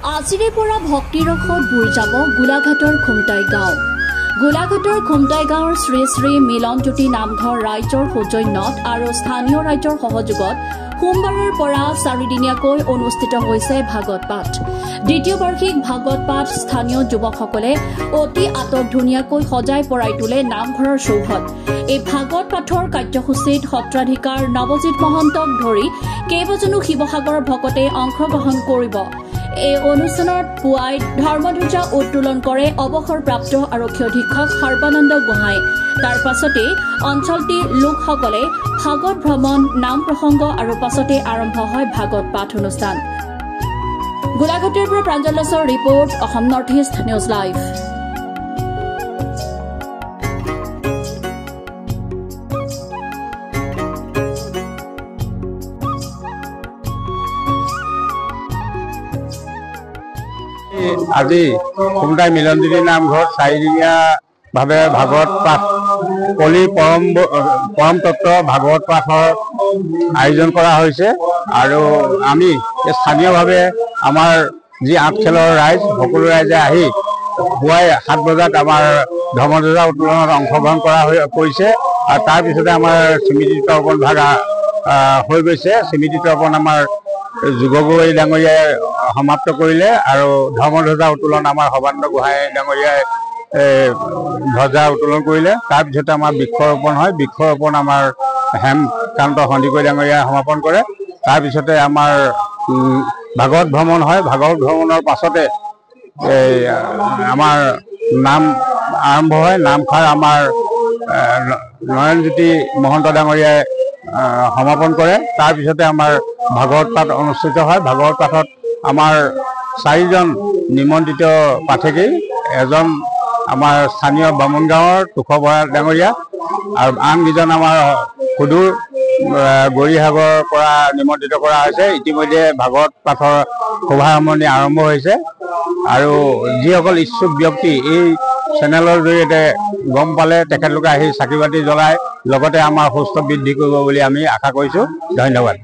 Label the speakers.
Speaker 1: আজিৰে পৰা ভক্তিৰসত বুৰ যাব গোলাঘাটৰ খুমটাই গাঁও। গোলাঘাটৰ খুমটাই গাঁৱৰ শ্ৰী শ্ৰী মিলনজ্যোতি নামঘৰ ৰাইজৰ সৌজন্যত আৰু স্থানীয় ৰাইজৰ সহযোগত সোমবাৰৰ পৰা 4 দিনীয়াকৈ অনুষ্ঠিত হৈছে ভাগৱত পাঠ। দ্বিতীয় বাৰ্ষিক ভাগৱত পাঠ স্থানীয় যুৱকসকলে অতি আটকধুনীয়াকৈ সজাই পৰাই তোলে নামঘৰৰ চৌহদ। এই ভাগৱত পাঠৰ কাৰ্যসূচীত সত্ৰাধিকাৰ নৱজিৎ মহন্তক ধৰি কেইবাজনো শিৱসাগৰৰ ভকতে অংশগ্ৰহণ কৰিব। এই অনুষ্ঠানত পুৱাই ধৰ্মধ্বজা উত্তোলন কৰে অৱসৰপ্ৰাপ্ত আৰক্ষী অধীক্ষক সৰ্বানন্দ গোহাঁই। তাৰ পাছতে অঞ্চলটিৰ লোকসকলে ভাগৱত ভ্ৰমণ, নাম প্ৰসংগ আৰু পাছতে আৰম্ভ হয় ভাগৱত পাঠ অনুষ্ঠান। গোলাঘাটৰ পৰা প্ৰাঞ্জল দাসৰ report, Assam north east news live.
Speaker 2: আজি খুমটাই মিলনজ্যোতি নামঘৰ 4 দিনীয়া ভাৱে ভাগৱত পাঠ কলি পৰম তত্ত্ব ভাগৱত পাঠৰ আয়োজন কৰা হৈছে আৰু আমি স্থানীয়ভাৱে আমাৰ যি 8 খেলৰ ৰাইজ সকলো ৰাইজে আহি পুৱাই 7 বজাত আমাৰ ধৰ্মধ্বজা উত্তোলনত অংশগ্ৰহণ কৰিছে আৰু তাৰ পিছতে আমাৰ স্মৃতি তৰ্পণ ভাগ হৈ গৈছে। স্মৃতি তৰ্পণ আমাৰ যুগগৈ ডাঙৰীয়াই সমাপ্ত কৰিলে আৰু ধৰ্মধ্বজা উত্তোলন আমাৰ সৰ্বানন্দ গোহাঁই ডাঙৰীয়াই ধ্বজা উত্তোলন কৰিলে। তাৰপিছতে আমাৰ বৃক্ষৰোপণ হয়। বৃক্ষৰোপণ আমাৰ হেমকান্ত সন্দিকৈ ডাঙৰীয়াই সমাপন কৰে। তাৰপিছতে আমাৰ ভাগৱত ভ্ৰমণ হয়। ভাগৱত ভ্ৰমণৰ পাছতে আমাৰ নাম আৰম্ভ হয়। নামষাৰ আমাৰ নয়নজ্যোতি মহন্ত ডাঙৰীয়াই সমাপন কৰে। তাৰপিছতে আমাৰ ভাগৱত পাঠ অনুষ্ঠিত হয়। ভাগৱত পাঠত আমাৰ 4জন নিমন্ত্ৰিত পাঠেকেই, এজন আমাৰ স্থানীয় বামুণ গাঁৱৰ তুষ বৰা ডাঙৰীয়া আৰু আন কেইজন আমাৰ সুদূৰ গৌৰীসাগৰৰ পৰা নিমন্ত্ৰিত কৰা হৈছে। ইতিমধ্যে ভাগৱত পাঠৰ শুভাৰম্ভণি আৰম্ভ হৈছে আৰু যিসকল ইচ্ছুক ব্যক্তি এই চেনেলৰ জৰিয়তে গম পালে তেখেতলোকে আহি চাকি বাতি জ্বলাই লগতে আমাৰ সুস্থ বৃদ্ধি কৰিব বুলি আমি আশা কৰিছোঁ। ধন্যবাদ।